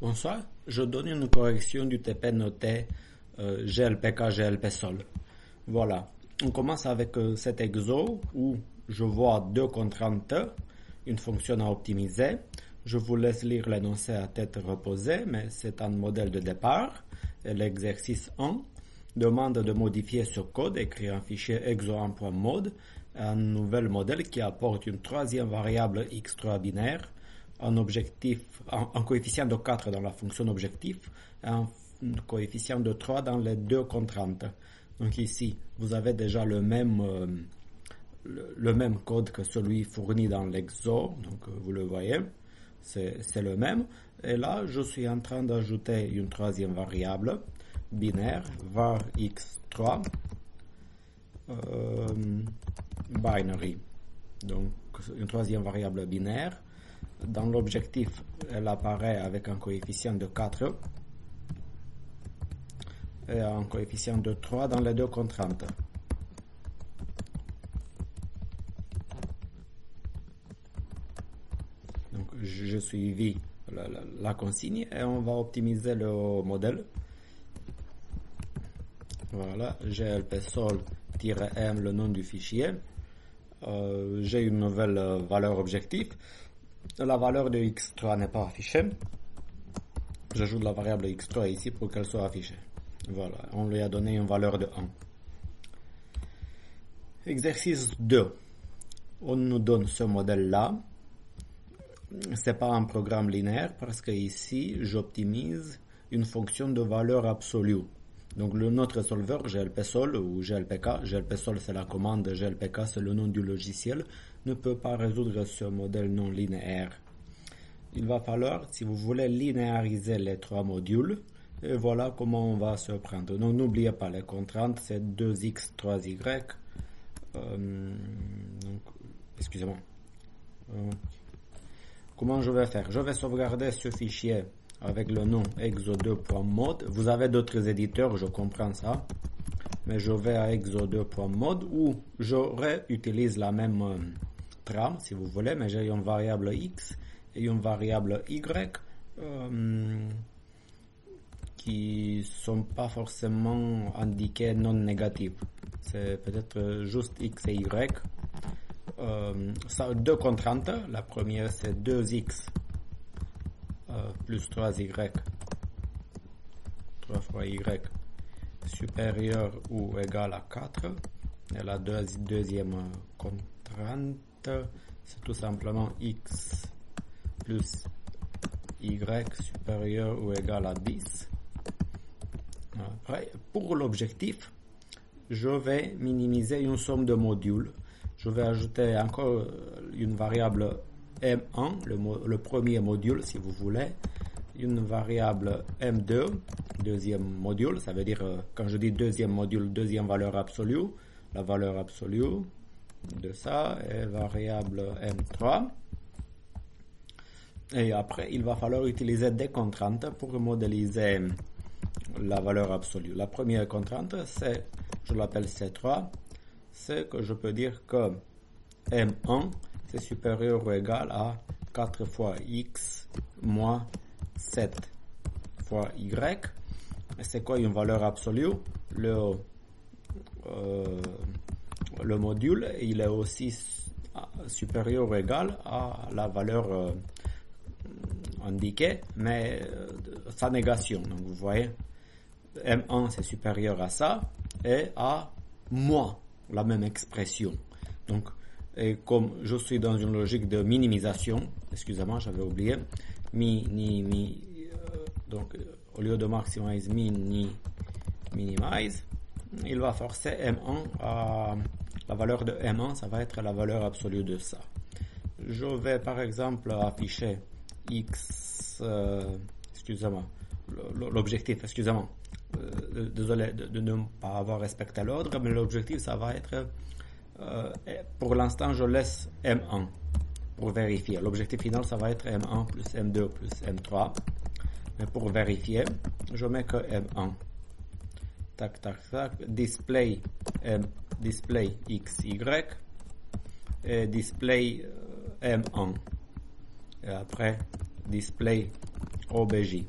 Bonsoir, je donne une correction du TP noté GLPK, GLPSOL. Voilà, on commence avec cet exo où je vois deux contraintes, une fonction à optimiser. Je vous laisse lire l'énoncé à tête reposée, mais c'est un modèle de départ. Et l'exercice 1 demande de modifier ce code, écrire un fichier exo1.mode, un nouvel modèle qui apporte une troisième variable x3 binaire, un coefficient de 4 dans la fonction objectif et un coefficient de 3 dans les deux contraintes. Donc ici, vous avez déjà le même code que celui fourni dans l'exo, donc vous le voyez, c'est le même. Et là, je suis en train d'ajouter une troisième variable binaire, var x3 binary. Donc une troisième variable binaire. Dans l'objectif, elle apparaît avec un coefficient de 4 et un coefficient de 3 dans les deux contraintes. Donc, je suivis la consigne et on va optimiser le modèle. Voilà, glpsol-m, le nom du fichier. J'ai une nouvelle valeur objectif. La valeur de x3 n'est pas affichée. J'ajoute la variable x3 ici pour qu'elle soit affichée. Voilà, on lui a donné une valeur de 1. Exercice 2. On nous donne ce modèle-là. C'est pas un programme linéaire parce que ici, j'optimise une fonction de valeur absolue. Donc notre solveur glpsol ou glpk, glpsol c'est la commande, glpk c'est le nom du logiciel, ne peut pas résoudre ce modèle non linéaire. Il va falloir, si vous voulez, linéariser les trois modules, et voilà comment on va se prendre. Donc n'oubliez pas, les contraintes c'est 2x, 3y. Excusez-moi. Comment je vais faire? Je vais sauvegarder ce fichier avec le nom exo2.mode. Vous avez d'autres éditeurs, je comprends ça. Mais je vais à exo2.mode où je réutilise la même trame, si vous voulez, mais j'ai une variable x et une variable y qui sont pas forcément indiquées non négatives. C'est peut-être juste x et y. Ça, deux contraintes. La première, c'est 2x plus 3y, 3 fois y, supérieur ou égal à 4. Et la deuxième contrainte, c'est tout simplement x plus y supérieur ou égal à 10. Après, pour l'objectif, je vais minimiser une somme de modules. Je vais ajouter encore une variable M1, le premier module si vous voulez, une variable M2, deuxième module, ça veut dire quand je dis deuxième module, deuxième valeur absolue, la valeur absolue de ça est variable M3. Et après, il va falloir utiliser des contraintes pour modéliser la valeur absolue. La première contrainte, c'est, je l'appelle C3, c'est que je peux dire que M1 c'est supérieur ou égal à 4 fois x moins 7 fois y. Et c'est quoi une valeur absolue? Le module, il est aussi supérieur ou égal à la valeur indiquée, mais sa négation. Donc vous voyez, M1 c'est supérieur à ça et à moins la même expression. Donc, et comme je suis dans une logique de minimisation, excusez-moi, j'avais oublié, donc au lieu de maximize, minimize, il va forcer M1 à la valeur de M1, ça va être la valeur absolue de ça. Je vais par exemple afficher x, excusez-moi, l'objectif, excusez-moi, désolé de ne pas avoir respecté l'ordre, mais l'objectif ça va être pour l'instant, je laisse M1 pour vérifier. L'objectif final, ça va être M1 plus M2 plus M3. Mais pour vérifier, je mets que M1. Tac, tac, tac. Display XY et display M1. Et après, display OBJ.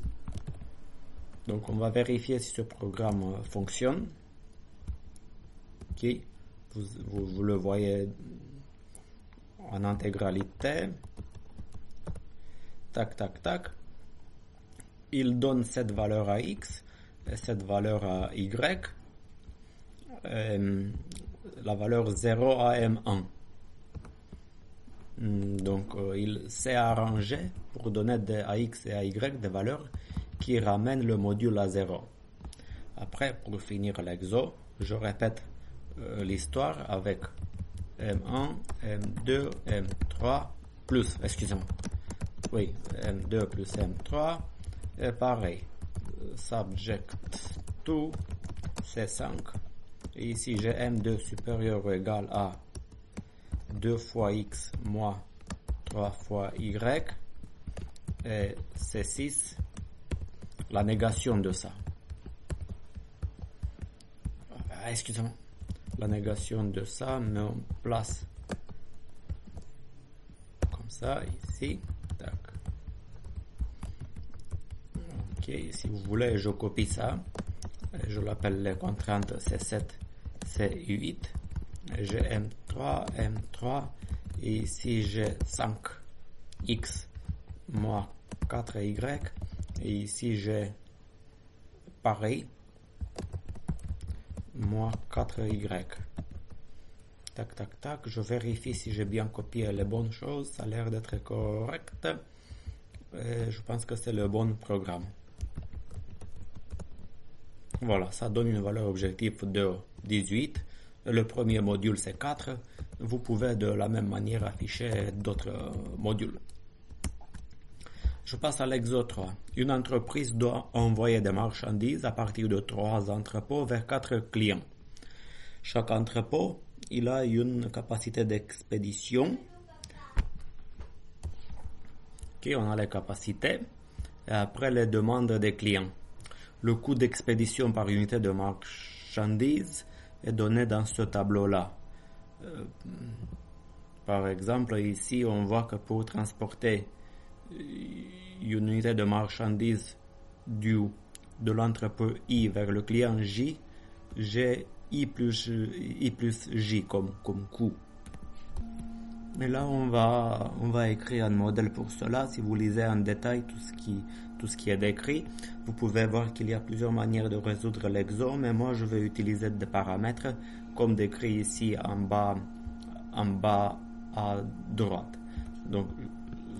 Donc on va vérifier si ce programme fonctionne. Ok, vous le voyez en intégralité. Tac, tac, tac. Il donne cette valeur à X et cette valeur à Y. La valeur 0 à M1. Donc il s'est arrangé pour donner à X et à Y des valeurs qui ramènent le module à 0. Après, pour finir l'exo, je répète l'histoire avec M1, M2, M3 plus, excusez-moi, oui, M2 plus M3, et pareil, subject to C5, et ici j'ai M2 supérieur ou égal à 2 fois X moins 3 fois Y, et C6, la négation de ça. Excusez-moi. La négation de ça, met en place comme ça, ici. Tac. Ok, si vous voulez, je copie ça. Je l'appelle les contraintes C7, C8. J'ai M3, M3. Et ici, j'ai 5X moins 4Y. Et ici, j'ai pareil. Moins 4Y. Tac, tac, tac. Je vérifie si j'ai bien copié les bonnes choses. Ça a l'air d'être correct. Et je pense que c'est le bon programme. Voilà, ça donne une valeur objective de 18. Le premier module, c'est 4. Vous pouvez de la même manière afficher d'autres modules. Je passe à l'exo 3. Une entreprise doit envoyer des marchandises à partir de 3 entrepôts vers 4 clients. Chaque entrepôt, il a une capacité d'expédition. Ok, on a les capacités. Et après, les demandes des clients. Le coût d'expédition par unité de marchandises est donné dans ce tableau-là. Par exemple, ici, on voit que pour transporter une unité de marchandises de l'entrepôt I vers le client J, j'ai I plus J comme coût. Mais là, on va écrire un modèle pour cela. Si vous lisez en détail tout ce qui est décrit, vous pouvez voir qu'il y a plusieurs manières de résoudre l'exo, mais moi, je vais utiliser des paramètres comme décrit ici en bas à droite. Donc,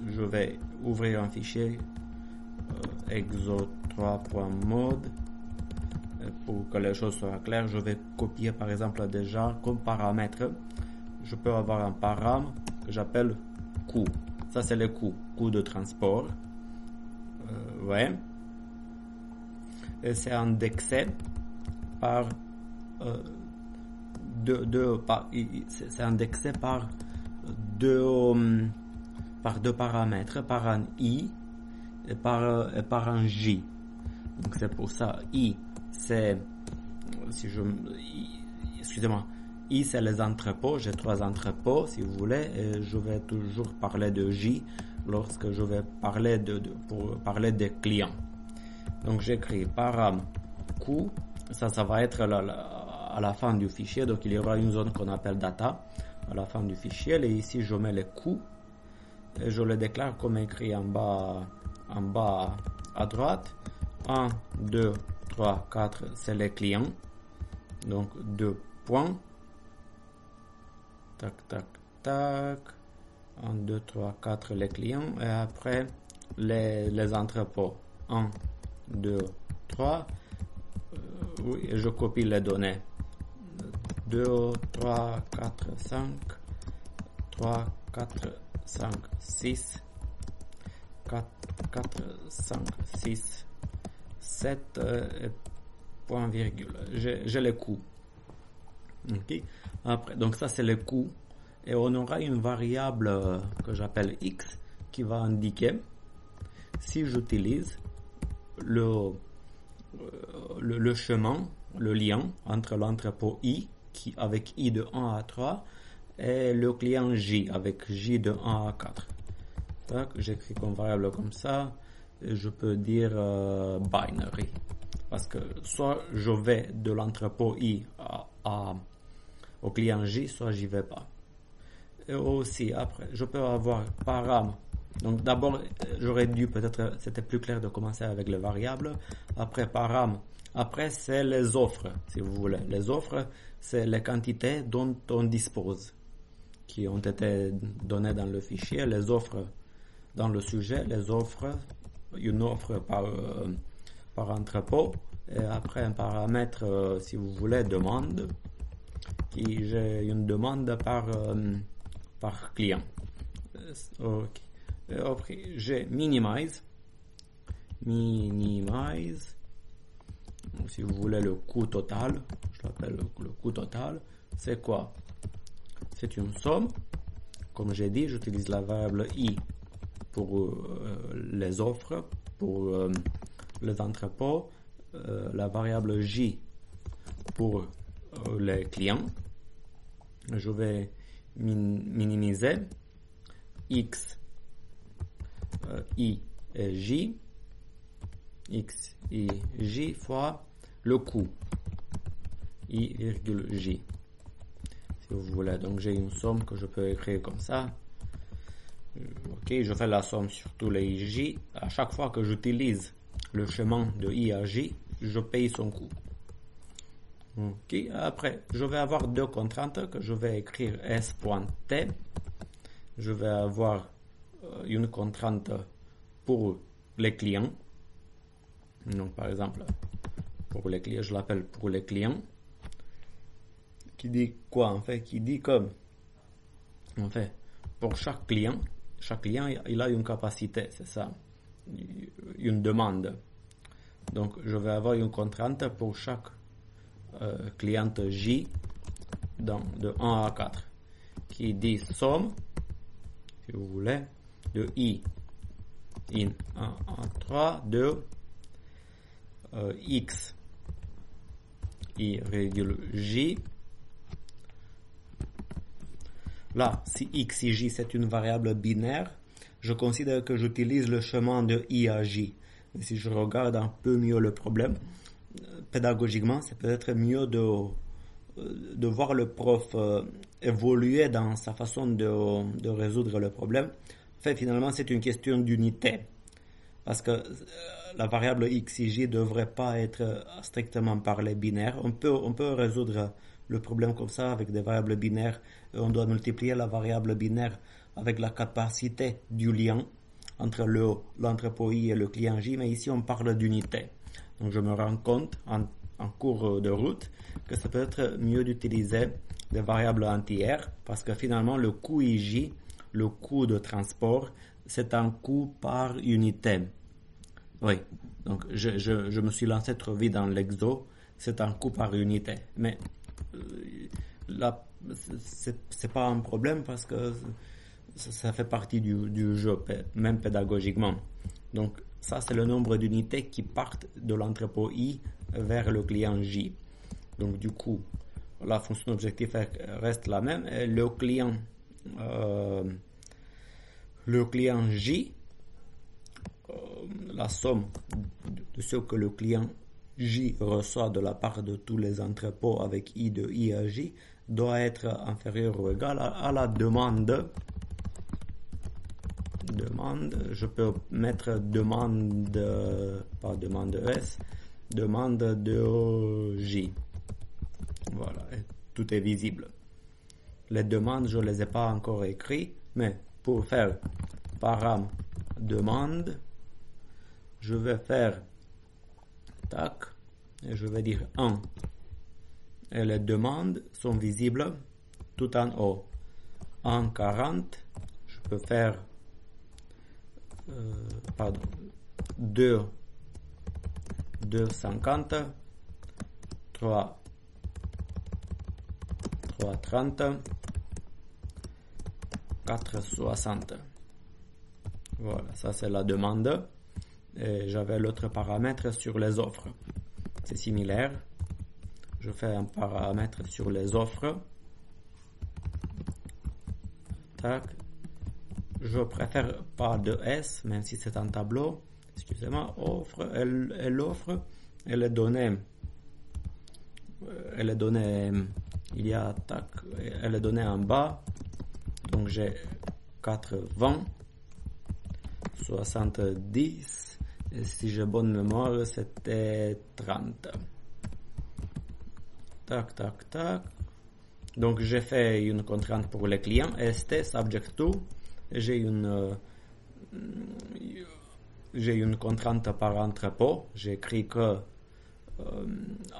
je vais ouvrir un fichier exo3.mode pour que les choses soient claires. Je vais copier par exemple déjà comme paramètre. Je peux avoir un param que j'appelle coût. Ça c'est le coût de transport. Ouais. Et c'est indexé par c'est indexé par deux paramètres, par un I et par un J. Donc c'est pour ça I c'est excusez-moi, I c'est les entrepôts, j'ai 3 entrepôts si vous voulez, et je vais toujours parler de J lorsque je vais parler pour parler des clients. Donc j'écris param coût, ça va être à la fin du fichier, donc il y aura une zone qu'on appelle data à la fin du fichier, et ici je mets les coûts et je le déclare comme écrit en bas à droite. 1, 2, 3, 4 c'est les clients, donc 2 points, tac tac tac, 1, 2, 3, 4 les clients, et après les entrepôts 1, 2, 3, oui, je copie les données 2, 3, 4, 5, 3, 4, 5, 6, 4, 5, 6, 7, point virgule. J'ai les coûts. Okay. Après, donc ça c'est les coûts. Et on aura une variable que j'appelle X qui va indiquer si j'utilise le chemin, le lien entre l'entrepôt I avec I de 1 à 3 et le client J avec J de 1 à 4. J'écris comme variable comme ça. je peux dire binary. Parce que soit je vais de l'entrepôt I au client J, soit j'y vais pas. Et aussi, après, je peux avoir param. Donc d'abord, j'aurais dû, peut-être, c'était plus clair de commencer avec les variables. Après, param. Après, c'est les offres, si vous voulez. Les offres, c'est les quantités dont on dispose, qui ont été données dans le fichier. Les offres dans le sujet, les offres, une offre par entrepôt. Et après, un paramètre, si vous voulez, demande, qui j'ai une demande par client. Ok. Et après, j'ai minimize, si vous voulez le coût total, je l'appelle le coût total, c'est quoi? C'est une somme. Comme j'ai dit, j'utilise la variable i pour les offres, pour les entrepôts, la variable j pour les clients. Je vais minimiser x, i et j, x, i, j fois le coût, i virgule j. Si vous voulez, donc j'ai une somme que je peux écrire comme ça. Ok, je fais la somme sur tous les j. À chaque fois que j'utilise le chemin de i à j, je paye son coût. Ok, après, je vais avoir deux contraintes que je vais écrire s.t. Je vais avoir une contrainte pour les clients. Donc, par exemple, pour les clients, je l'appelle pour les clients. Qui dit quoi en fait? Qui dit comme, en fait, pour chaque client, il a une capacité, c'est ça, une demande. Donc, je vais avoir une contrainte pour chaque cliente J de 1 à 4 qui dit somme, si vous voulez, de I in 1 à 3 de X I virgule J. Là, si X et J c'est une variable binaire, je considère que j'utilise le chemin de I à J. Mais si je regarde un peu mieux le problème, pédagogiquement, c'est peut-être mieux de voir le prof évoluer dans sa façon de résoudre le problème. En fait, finalement, c'est une question d'unité. Parce que la variable x et j ne devrait pas être strictement parlé binaire. On peut résoudre le problème comme ça avec des variables binaires. On doit multiplier la variable binaire avec la capacité du lien entre l'entrepôt i et le client j. Mais ici, on parle d'unité. Donc, je me rends compte en cours de route que ça peut être mieux d'utiliser des variables entières parce que finalement, le coût IJ, le coût de transport, c'est un coût par unité. Oui, donc je me suis lancé trop vite dans l'exo, c'est un coût par unité. Mais là, c'est pas un problème parce que ça fait partie du jeu, même pédagogiquement. Donc, ça, c'est le nombre d'unités qui partent de l'entrepôt I vers le client J. Donc, du coup, la fonction objectif reste la même. Et le client J, la somme de ce que le client J reçoit de la part de tous les entrepôts avec I de I à J doit être inférieur ou égal à la demande. Je peux mettre demande, pas demande S, demande de J. Voilà, et tout est visible. Les demandes, je ne les ai pas encore écrites, mais pour faire param demande, je vais faire tac, et je vais dire 1. Et les demandes sont visibles tout en haut. 1,40, je peux faire 2,50, 3,30, 4,60. Voilà, ça c'est la demande. Et j'avais l'autre paramètre sur les offres. C'est similaire. Je fais un paramètre sur les offres. Tac. Je préfère pas de S, même si c'est un tableau. excusez-moi, offre, elle offre, elle est donnée, il y a, tac, elle est donnée en bas, donc j'ai 80, 70, et si j'ai bonne mémoire, c'était 30. Tac, tac, tac. Donc j'ai fait une contrainte pour les clients, ST, subject to, j'ai une contrainte par entrepôt, j'ai écrit que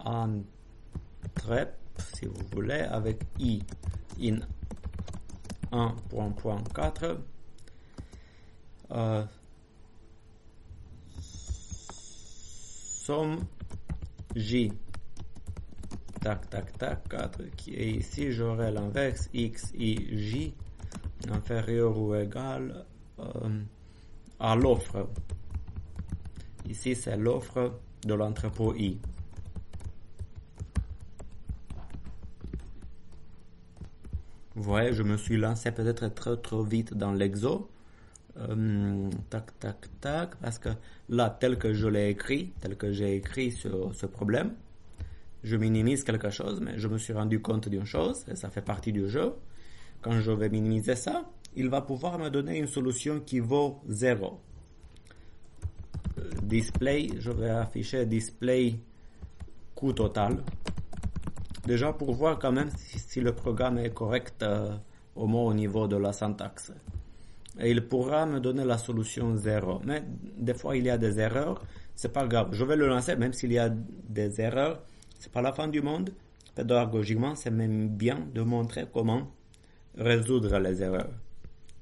entrep, si vous voulez, avec i in 1.4, somme j, tac, tac, tac, 4, et ici j'aurai l'inverse, x, i, j, inférieur ou égal à l'offre. Ici, c'est l'offre de l'entrepôt I. Vous voyez, je me suis lancé peut-être trop vite dans l'exo. Tac, tac, tac, parce que là, tel que je l'ai écrit, tel que j'ai écrit sur ce problème, je minimise quelque chose, mais je me suis rendu compte d'une chose, et ça fait partie du jeu. Quand je vais minimiser ça, il va pouvoir me donner une solution qui vaut 0. Display, je vais afficher display coût total. Déjà pour voir quand même si le programme est correct au moins au niveau de la syntaxe. Et il pourra me donner la solution 0. Mais des fois il y a des erreurs, c'est pas grave. Je vais le lancer même s'il y a des erreurs. C'est pas la fin du monde. Pédagogiquement, c'est même bien de montrer comment résoudre les erreurs.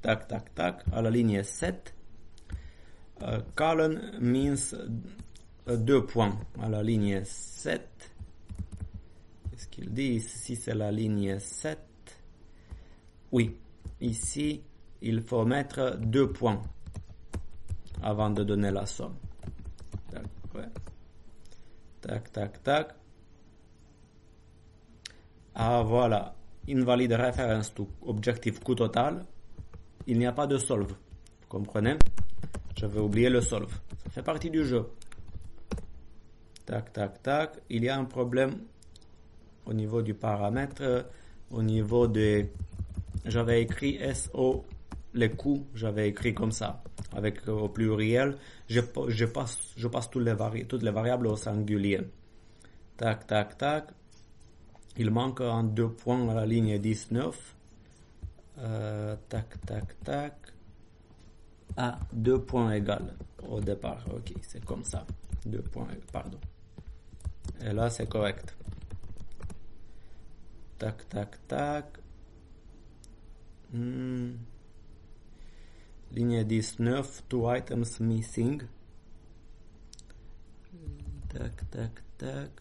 Tac, tac, tac. À la ligne 7. Colon means 2 points. À la ligne 7. Qu'est-ce qu'il dit ici? C'est la ligne 7. Oui. Ici, il faut mettre 2 points avant de donner la somme. Tac, ouais. Tac, tac, tac. Ah, voilà. Invalide reference to objectif coût total. Il n'y a pas de solve. Vous comprenez? J'avais oublié le solve. Ça fait partie du jeu. Tac, tac, tac. Il y a un problème au niveau du paramètre, au niveau de... J'avais écrit SO, les coûts, j'avais écrit comme ça, avec au pluriel. Je passe toutes les variables au singulier. Tac, tac, tac. Il manque un 2 points à la ligne 19. Tac, tac, tac. Ah, 2 points égales au départ. Ok, c'est comme ça. 2 points, pardon. Et là, c'est correct. Tac, tac, tac. Ligne 19, 2 items missing. Tac, tac, tac.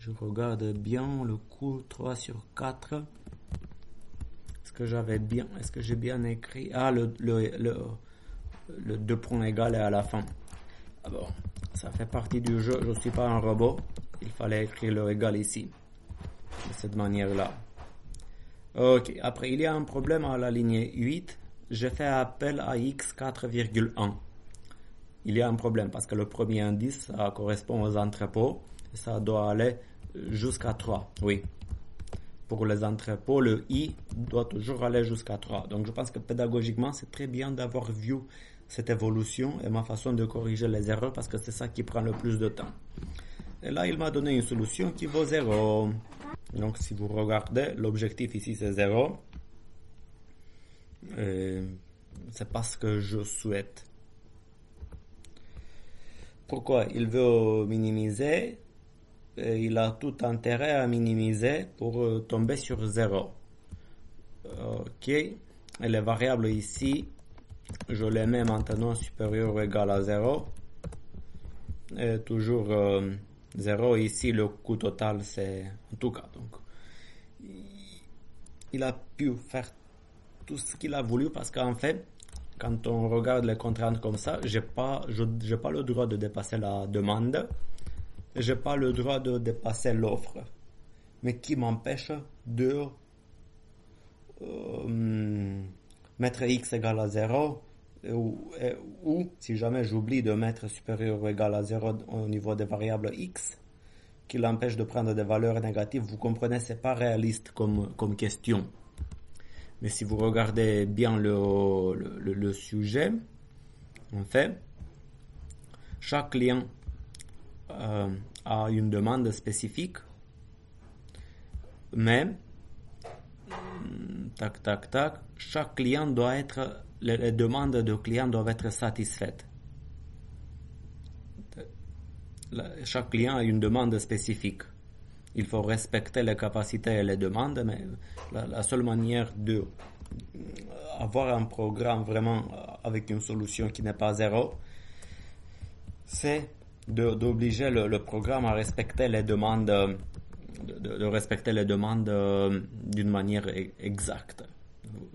Je regarde bien le coût 3 sur 4. Est-ce que j'ai bien écrit? Ah, le 2 points égal est à la fin. Ah bon, ça fait partie du jeu. Je ne suis pas un robot. Il fallait écrire le égal ici. De cette manière-là. Ok, après, il y a un problème à la ligne 8. J'ai fait appel à x 4,1. Il y a un problème parce que le premier indice, ça correspond aux entrepôts. Et ça doit aller jusqu'à 3. Oui. Pour les entrepôts, le i doit toujours aller jusqu'à 3. Donc, je pense que pédagogiquement, c'est très bien d'avoir vu cette évolution et ma façon de corriger les erreurs parce que c'est ça qui prend le plus de temps. Et là, il m'a donné une solution qui vaut 0. Donc, si vous regardez, l'objectif ici, c'est 0. C'est pas ce que je souhaite. Pourquoi? Il veut minimiser. Il a tout intérêt à minimiser pour tomber sur 0. Ok. Et les variables ici, je les mets maintenant supérieur ou égal à 0. Et toujours 0. Ici, le coût total, c'est en tout cas. Donc, il a pu faire tout ce qu'il a voulu parce qu'en fait, quand on regarde les contraintes comme ça, j'ai pas le droit de dépasser la demande. J'ai pas le droit de dépasser l'offre, mais qui m'empêche de mettre x égale à 0 ou si jamais j'oublie de mettre supérieur ou égal à 0 au niveau des variables x, qui l'empêche de prendre des valeurs négatives, vous comprenez, c'est pas réaliste comme question. Mais si vous regardez bien le sujet, en fait, chaque client a une demande spécifique, mais chaque client doit être, les demandes de client doivent être satisfaites. Chaque client a une demande spécifique. Il faut respecter les capacités et les demandes, mais la seule manière de avoir un programme vraiment avec une solution qui n'est pas zéro, c'est d'obliger le programme à respecter les demandes, de respecter les demandes d'une manière exacte. Vous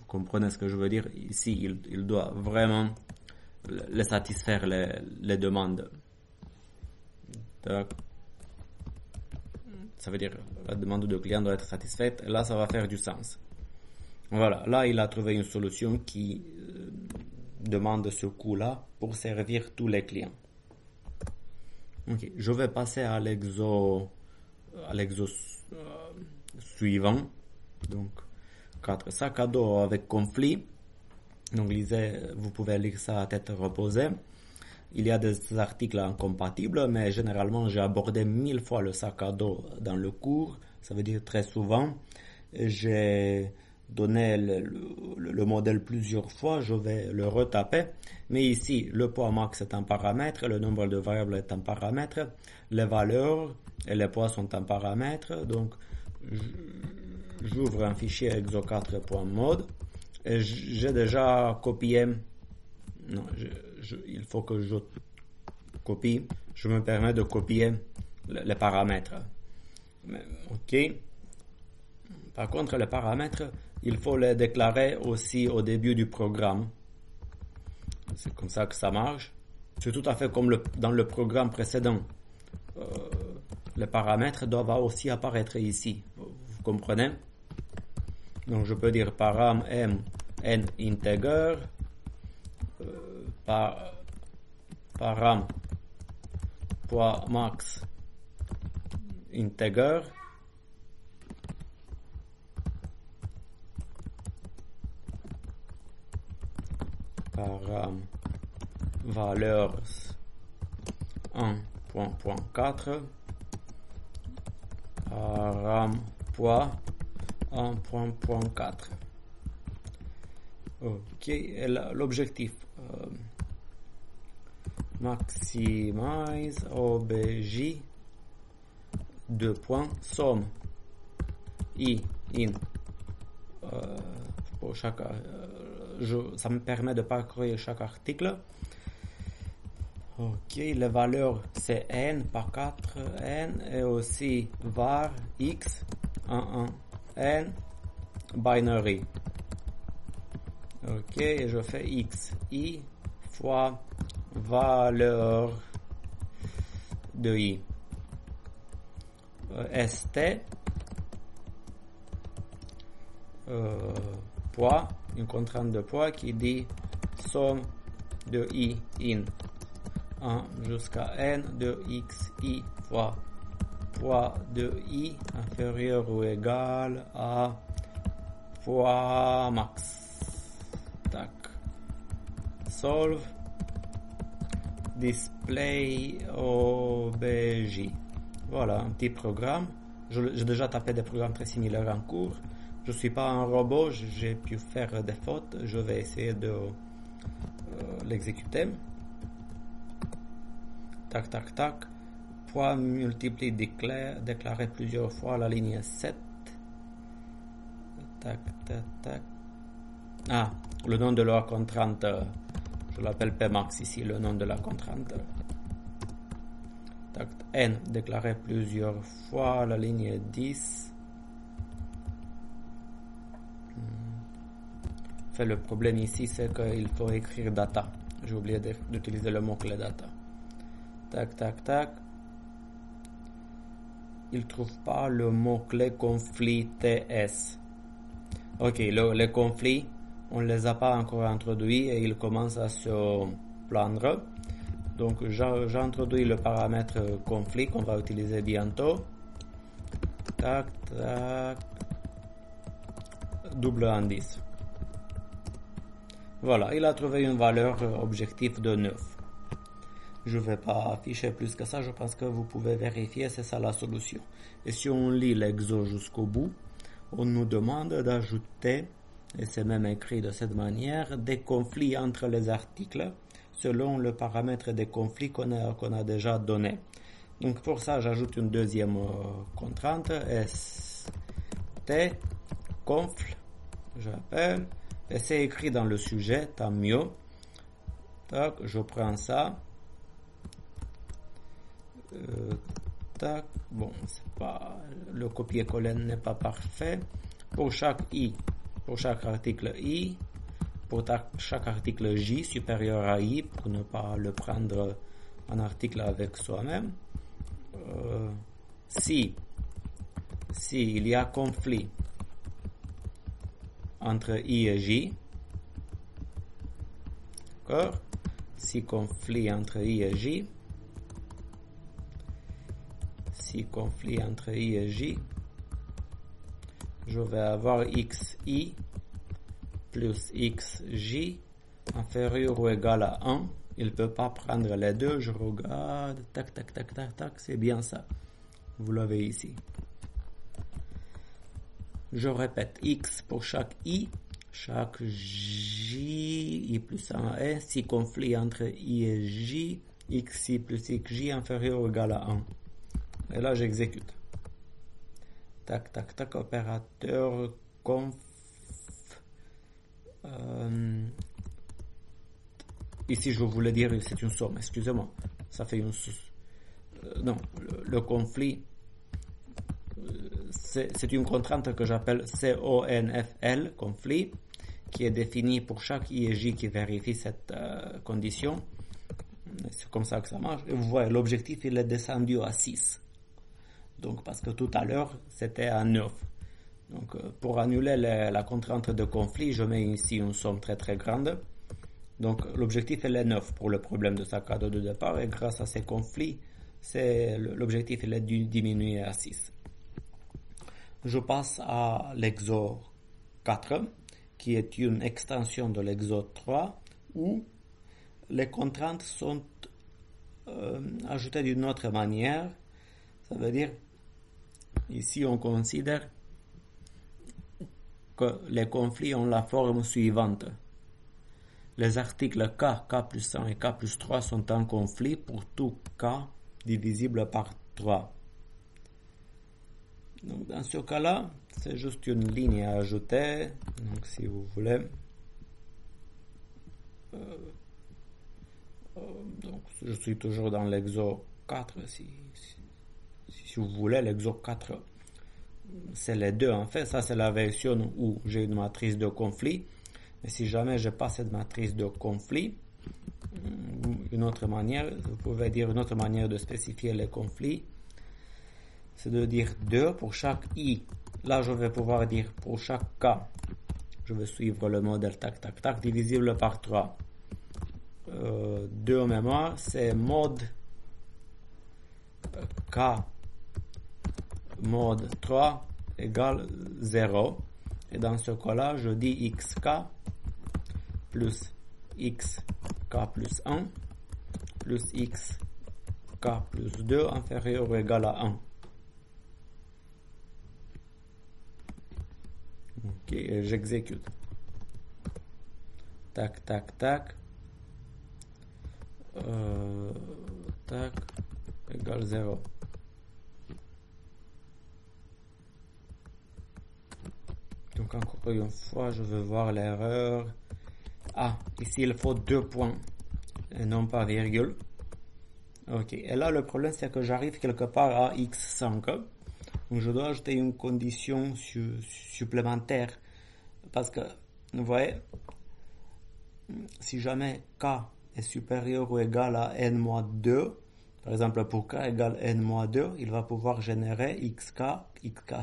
comprenez ce que je veux dire? Ici, il doit vraiment les satisfaire les demandes. Ça veut dire la demande du client doit être satisfaite. Et là, ça va faire du sens. Voilà, là, il a trouvé une solution qui demande ce coût-là pour servir tous les clients. Ok, je vais passer à l'exo suivant. Donc, 4 sacs à dos avec conflit. Donc, vous pouvez lire ça à tête reposée. Il y a des articles incompatibles, mais généralement, j'ai abordé 1000 fois le sac à dos dans le cours. Ça veut dire très souvent. J'ai donné le modèle plusieurs fois, je vais le retaper. Mais ici, le poids max est un paramètre, le nombre de variables est un paramètre, les valeurs et les poids sont un paramètre. Donc, j'ouvre un fichier exo4.mode et j'ai déjà copié. Non, il faut que je copie. Je me permets de copier les paramètres. Ok. Par contre, les paramètres, il faut les déclarer aussi au début du programme. C'est comme ça que ça marche. C'est tout à fait comme dans le programme précédent. Les paramètres doivent aussi apparaître ici. Vous comprenez? Donc, je peux dire param m n integer param poids max integer param valeurs 1.4 param poids 1.4. Ok, et l'objectif maximize obj 2 points somme i in pour chaque ça me permet de parcourir chaque article. Ok, les valeurs c'est n par 4 n et aussi var x 1 n binary. Ok, et je fais x i fois valeur de i. St poids, une contrainte de poids qui dit somme de i in 1 jusqu'à n de x i fois poids de i inférieur ou égal à poids max. Tac. Solve display obj. Voilà un petit programme. J'ai déjà tapé des programmes très similaires en cours. Je ne suis pas un robot, j'ai pu faire des fautes. Je vais essayer de l'exécuter. Tac, tac, tac. Poids multiplie déclaré plusieurs fois la ligne 7. Tac, tac, tac. Ah, le nom de la contrainte. Je l'appelle Pmax ici, le nom de la contrainte. Tac, n déclaré plusieurs fois la ligne 10. Fait, le problème ici, c'est qu'il faut écrire data. J'ai oublié d'utiliser le mot-clé data. Tac, tac, tac. Il ne trouve pas le mot-clé conflit TS. Ok, les conflits, on ne les a pas encore introduits et ils commencent à se plaindre. Donc j'introduis le paramètre conflit qu'on va utiliser bientôt. Tac, tac. Double indice. Voilà, il a trouvé une valeur objectif de 9. Je ne vais pas afficher plus que ça, je pense que vous pouvez vérifier, c'est ça la solution. Et si on lit l'exo jusqu'au bout, on nous demande d'ajouter, et c'est même écrit de cette manière, des conflits entre les articles selon le paramètre des conflits qu'on a déjà donné. Donc pour ça, j'ajoute une deuxième contrainte, st confl, j'appelle, et c'est écrit dans le sujet, tant mieux. Tac, je prends ça. Tac, bon, c'est pas, le copier-coller n'est pas parfait. Pour chaque i, pour chaque article i, pour chaque article j supérieur à i, pour ne pas le prendre en article avec soi-même. Si il y a conflit entre i et j, d'accord, si conflit entre i et j, conflit entre i et j, je vais avoir xi plus xj inférieur ou égal à 1. Il ne peut pas prendre les deux. Je regarde. Tac, tac, tac, tac, tac. C'est bien ça. Vous l'avez ici. Je répète. X pour chaque i. Chaque j. I plus 1 est. Si conflit entre i et j. Xi plus xj inférieur ou égal à 1. Et là, j'exécute. Tac, tac, tac. Opérateur conf. Ici, je voulais dire c'est une somme. Excusez-moi. Ça fait une... non, le conflit, c'est une contrainte que j'appelle CONFL, conflit, qui est définie pour chaque i et j qui vérifie cette condition. C'est comme ça que ça marche. Et vous voyez, l'objectif, il est descendu à 6. Donc, parce que tout à l'heure, c'était à 9. Donc, pour annuler la contrainte de conflit, je mets ici une somme très très grande. Donc, l'objectif il est 9 pour le problème de saccade de départ. Et grâce à ces conflits, l'objectif il est diminué à 6. Je passe à l'exo 4, qui est une extension de l'exo 3, où les contraintes sont ajoutées d'une autre manière. Ça veut dire, ici on considère que les conflits ont la forme suivante. Les articles k, k plus 1 et k plus 3 sont en conflit pour tout k divisible par 3. Donc dans ce cas-là, c'est juste une ligne à ajouter. Donc si vous voulez, donc je suis toujours dans l'exo 4. Si vous voulez, l'exo 4, c'est les deux en fait. Ça, c'est la version où j'ai une matrice de conflit. Et si jamais je passe cette matrice de conflit, une autre manière, vous pouvez dire une autre manière de spécifier les conflits, c'est de dire 2 pour chaque i. Là, je vais pouvoir dire pour chaque k, je vais suivre le modèle tac tac tac, divisible par 3. 2 en mémoire, c'est mod k mod 3 égale 0. Et dans ce cas-là, je dis xk plus xk plus 1 plus xk plus 2 inférieur ou égal à 1. Ok, et j'exécute. Tac, tac, tac. Tac, égale 0. Donc encore une fois, je veux voir l'erreur. Ah, ici il faut 2 points et non pas virgule. Ok, et là le problème c'est que j'arrive quelque part à x5. Donc je dois ajouter une condition supplémentaire. Parce que, vous voyez, si jamais k est supérieur ou égal à n-2, par exemple pour k égale n-2, il va pouvoir générer xk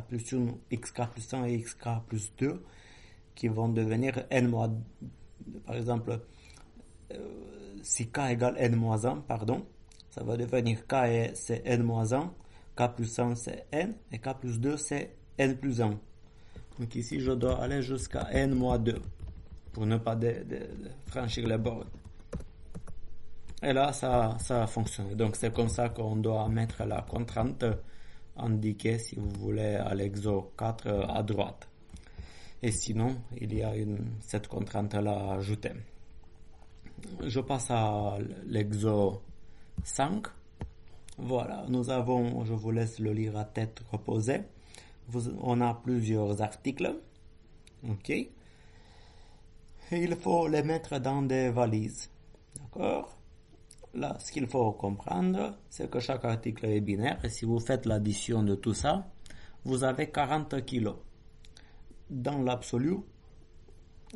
plus 1, xk plus 1 et xk plus 2 qui vont devenir n moins, par exemple, si k égale n-1, pardon, ça va devenir k c'est n-1, k plus 1 c'est n, et k plus 2 c'est n plus 1. Donc ici, je dois aller jusqu'à n-2 pour ne pas franchir les bornes. Et là, ça a fonctionné. Donc c'est comme ça qu'on doit mettre la contrainte indiquée, si vous voulez, à l'exo 4 à droite. Et sinon, il y a cette contrainte-là ajoutée. Je passe à l'exo 5. Voilà, nous avons, je vous laisse le lire à tête reposée. On a plusieurs articles. Ok. Et il faut les mettre dans des valises. D'accord? Là, ce qu'il faut comprendre, c'est que chaque article est binaire. Et si vous faites l'addition de tout ça, vous avez 40 kilos. Dans l'absolu,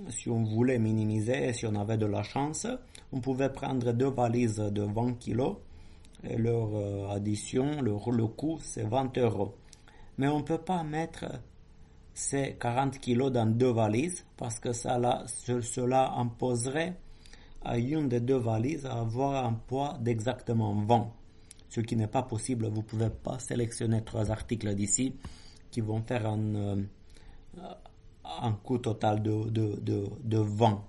si on voulait minimiser, si on avait de la chance, on pouvait prendre 2 valises de 20 kilos et leur addition, le coût, c'est 20 €. Mais on ne peut pas mettre ces 40 kilos dans 2 valises parce que cela imposerait à une des 2 valises à avoir un poids d'exactement 20. Ce qui n'est pas possible. Vous ne pouvez pas sélectionner 3 articles d'ici qui vont faire un coût total de 20.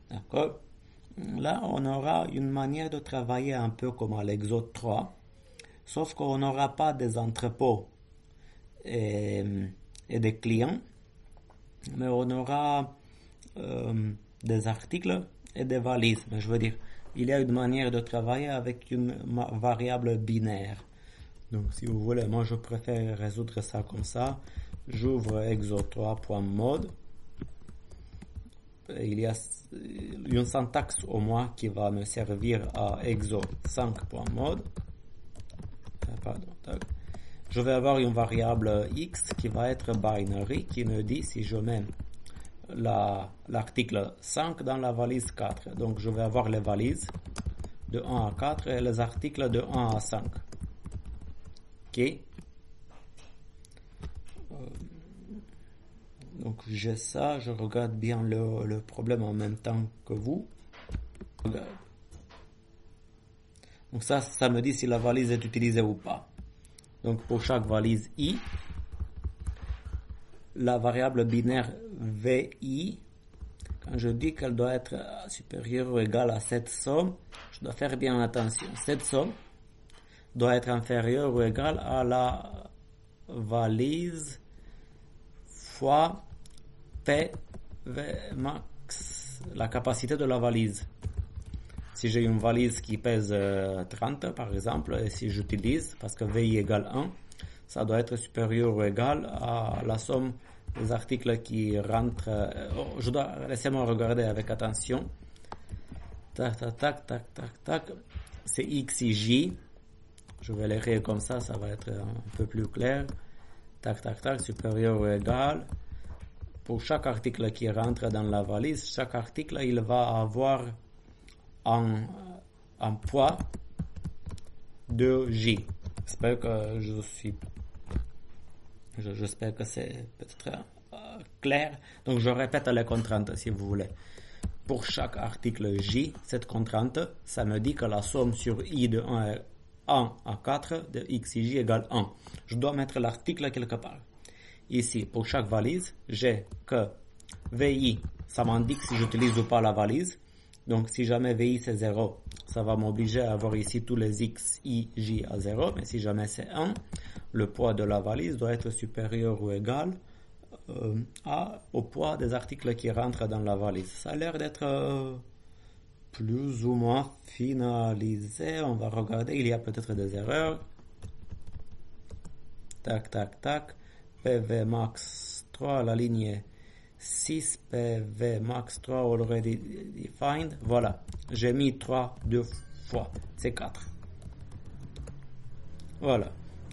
D'accord? Là, on aura une manière de travailler un peu comme à l'exo 3, sauf qu'on n'aura pas des entrepôts et des clients, mais on aura des articles et des valises. Mais je veux dire, il y a une manière de travailler avec une variable binaire. Donc, si vous voulez, moi je préfère résoudre ça comme ça. J'ouvre exo3.mode. Il y a une syntaxe au moins qui va me servir à exo5.mode. Je vais avoir une variable x qui va être binary, qui me dit si je mets l'article 5 dans la valise 4. Donc je vais avoir les valises de 1 à 4 et les articles de 1 à 5. Ok. Donc j'ai ça, je regarde bien le problème en même temps que vous. Donc ça me dit si la valise est utilisée ou pas. Donc pour chaque valise i, la variable binaire vi, quand je dis qu'elle doit être supérieure ou égale à cette somme, je dois faire bien attention. Cette somme doit être inférieure ou égale à la valise fois PV max, la capacité de la valise. Si j'ai une valise qui pèse 30 par exemple, et si j'utilise, parce que VI égale 1, ça doit être supérieur ou égal à la somme des articles qui rentrent. Je dois, laissez-moi regarder avec attention. Tac, tac, tac, tac, tac, tac. C'est X et J. Je vais l'écrire comme ça va être un peu plus clair. Tac, tac, tac, supérieur ou égal. Pour chaque article qui rentre dans la valise, chaque article, il va avoir un poids de J. J'espère que j'espère que c'est peut-être clair. Donc je répète les contraintes si vous voulez. Pour chaque article J, cette contrainte, ça me dit que la somme sur I de 1 à 4 de X et J égale 1. Je dois mettre l'article quelque part. Ici, pour chaque valise, j'ai que VI, ça m'indique si j'utilise ou pas la valise. Donc, si jamais VI c'est 0, ça va m'obliger à avoir ici tous les X, I, J à 0. Mais si jamais c'est 1, le poids de la valise doit être supérieur ou égal au poids des articles qui rentrent dans la valise. Ça a l'air d'être plus ou moins finalisé. On va regarder, il y a peut-être des erreurs. Tac, tac, tac. PV max 3, la ligne 6, PV max 3 already defined. Voilà, j'ai mis 3 deux fois, c'est 4. Voilà.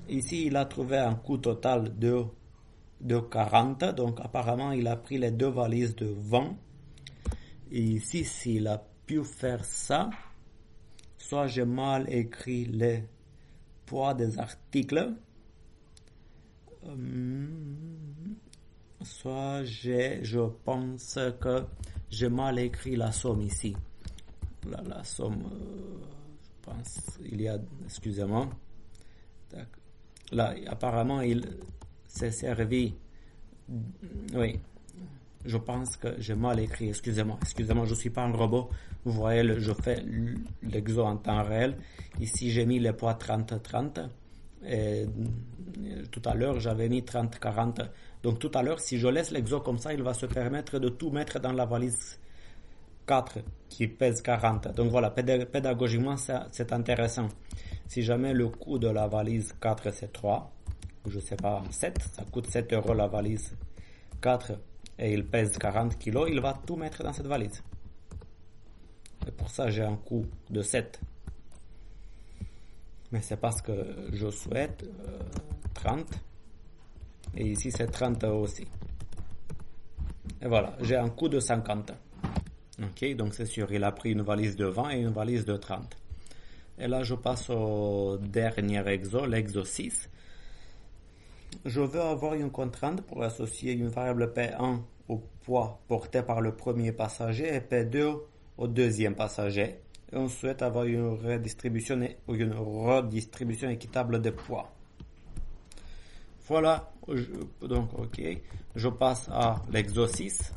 Ici, il a trouvé un coût total de 40. Donc, apparemment, il a pris les 2 valises de 20. Et ici, s'il a pu faire ça, soit j'ai mal écrit les poids des articles, soit je pense que j'ai mal écrit la somme ici. Là, la somme, je pense, il y a, excusez-moi. Là, apparemment, il s'est servi. Oui, je pense que j'ai mal écrit. Excusez-moi, je suis pas un robot. Vous voyez, je fais l'exo en temps réel. Ici, j'ai mis les poids 30-30. Et tout à l'heure, j'avais mis 30-40. Donc, tout à l'heure, si je laisse l'exo comme ça, il va se permettre de tout mettre dans la valise 4 qui pèse 40. Donc, voilà, pédagogiquement, c'est intéressant. Si jamais le coût de la valise 4, c'est 3, ou je sais pas, 7, ça coûte 7 € la valise 4 et il pèse 40 kg, il va tout mettre dans cette valise. Et pour ça, j'ai un coût de 7. Mais c'est parce que je souhaite 30. Et ici, c'est 30 aussi. Et voilà, j'ai un coût de 50. Ok, donc c'est sûr, il a pris une valise de 20 et une valise de 30. Et là, je passe au dernier exo, l'exo 6. Je veux avoir une contrainte pour associer une variable P1 au poids porté par le premier passager et P2 au deuxième passager. Et on souhaite avoir une redistribution équitable des poids. Voilà, donc ok, je passe à l'exo 6.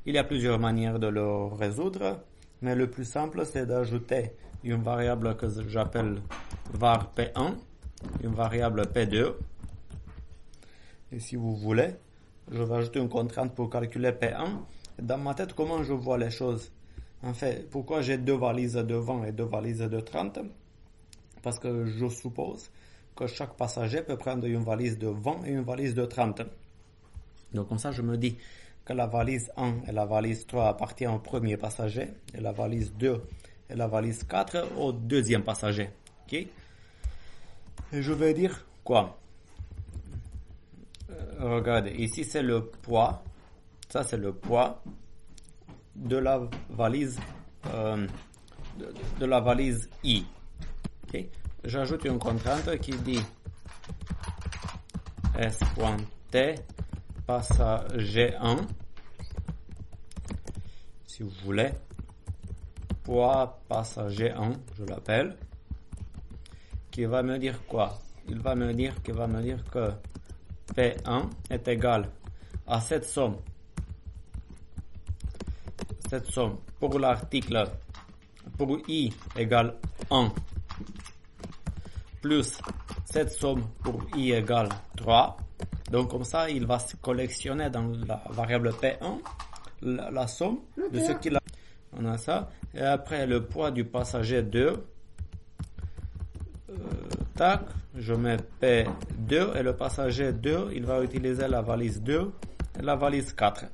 Il y a plusieurs manières de le résoudre, mais le plus simple c'est d'ajouter une variable que j'appelle var P1, une variable P2. Et si vous voulez, je vais ajouter une contrainte pour calculer P1. Dans ma tête, comment je vois les choses? En fait, pourquoi j'ai deux valises de 20 et deux valises de 30? Parce que je suppose que chaque passager peut prendre une valise de 20 et une valise de 30. Donc comme ça, je me dis que la valise 1 et la valise 3 appartiennent au premier passager et la valise 2 et la valise 4 au deuxième passager. Okay? Et je vais dire quoi? Regardez, ici c'est le poids. Ça c'est le poids de la valise de la valise I. Okay? J'ajoute une contrainte qui dit S.T passager 1, si vous voulez, poids passager 1, je l'appelle, qui va me dire quoi? Il va me dire que P1 est égal à cette somme pour l'article, pour I égale 1, plus cette somme pour I égale 3. Donc comme ça, il va se collectionner dans la variable P1 la somme de ce qu'il a. On a ça. Et après, le poids du passager 2. Tac, je mets P2 et le passager 2, il va utiliser la valise 2 et la valise 4.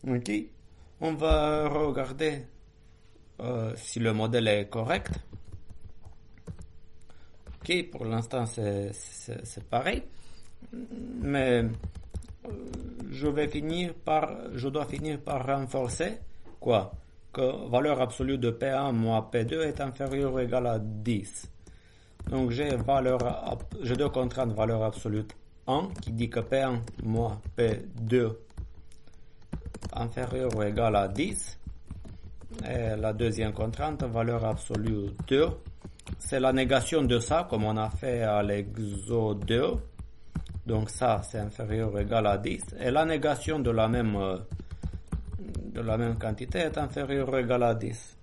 Ok. On va regarder si le modèle est correct. Ok, pour l'instant c'est pareil. Mais je dois finir par renforcer quoi? Que valeur absolue de P1 moins P2 est inférieure ou égale à 10. Donc j'ai deux contraintes valeur absolue 1 qui dit que P1 moins P2 inférieur ou égal à 10. Et la deuxième contrainte valeur absolue 2. C'est la négation de ça comme on a fait à l'exo 2. Donc ça c'est inférieur ou égal à 10. Et la négation de la même quantité est inférieure ou égale à 10.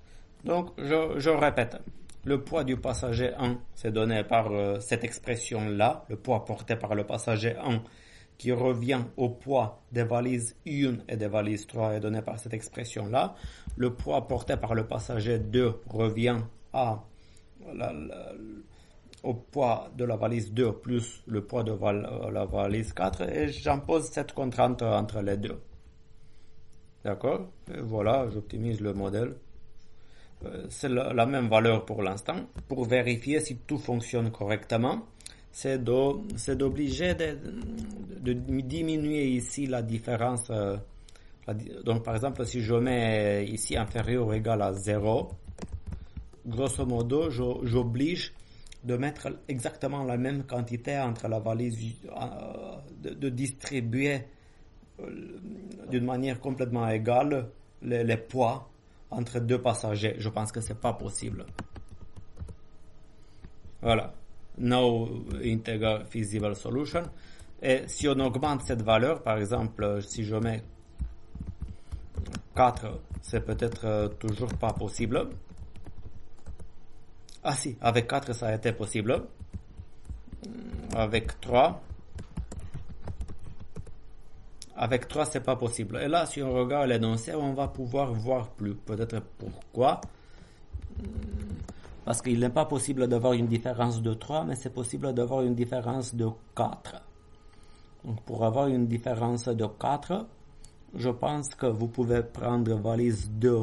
Donc je répète. Le poids du passager 1, c'est donné par cette expression-là, le poids porté par le passager 1, qui revient au poids des valises 1 et des valises 3, est donné par cette expression-là. Le poids porté par le passager 2 revient au poids de la valise 2 plus le poids de la valise 4, et j'impose cette contrainte entre les deux. D'accord? Et voilà, j'optimise le modèle. C'est la même valeur pour l'instant. Pour vérifier si tout fonctionne correctement, c'est d'obliger de diminuer ici la différence. Donc par exemple, si je mets ici inférieur ou égal à 0, grosso modo, j'oblige de mettre exactement la même quantité entre la valise, de distribuer d'une manière complètement égale les poids entre deux passagers. Je pense que c'est pas possible. Voilà. No integer feasible solution. Et si on augmente cette valeur, par exemple, si je mets 4, c'est peut-être toujours pas possible. Ah si, avec 4 ça a été possible. Avec 3, c'est pas possible. Et là, si on regarde l'énoncé, on va pouvoir voir plus. Peut-être pourquoi. Parce qu'il n'est pas possible d'avoir une différence de 3, mais c'est possible d'avoir une différence de 4. Donc pour avoir une différence de 4, je pense que vous pouvez prendre valise 2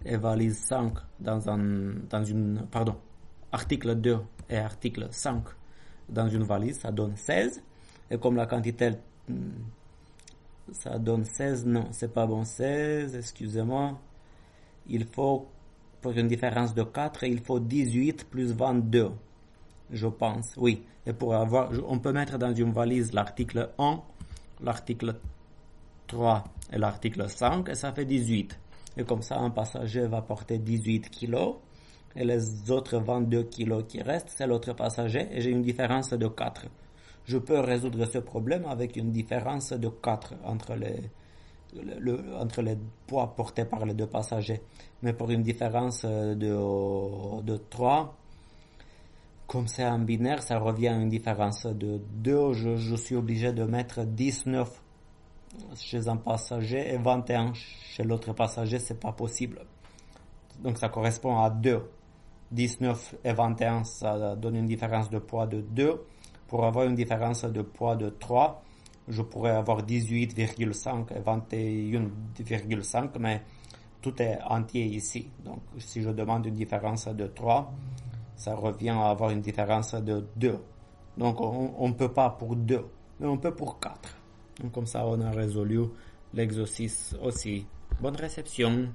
et valise 5 article 2 et article 5 dans une valise, ça donne 16. Et comme la quantité, ça donne 16, non, c'est pas bon, 16, excusez-moi. Il faut, pour une différence de 4, il faut 18 plus 22, je pense, oui. Et pour avoir, on peut mettre dans une valise l'article 1, l'article 3 et l'article 5, et ça fait 18. Et comme ça, un passager va porter 18 kilos, et les autres 22 kilos qui restent, c'est l'autre passager, et j'ai une différence de 4. Je peux résoudre ce problème avec une différence de 4 entre les poids portés par les deux passagers. Mais pour une différence de 3, comme c'est un binaire, ça revient à une différence de 2. Je suis obligé de mettre 19 chez un passager et 21 chez l'autre passager, c'est pas possible. Donc ça correspond à 2. 19 et 21, ça donne une différence de poids de 2. Pour avoir une différence de poids de 3, je pourrais avoir 18,5 et 21,5, mais tout est entier ici. Donc si je demande une différence de 3, ça revient à avoir une différence de 2. Donc on ne peut pas pour 2, mais on peut pour 4. Donc comme ça on a résolu l'exercice aussi. Bonne réception.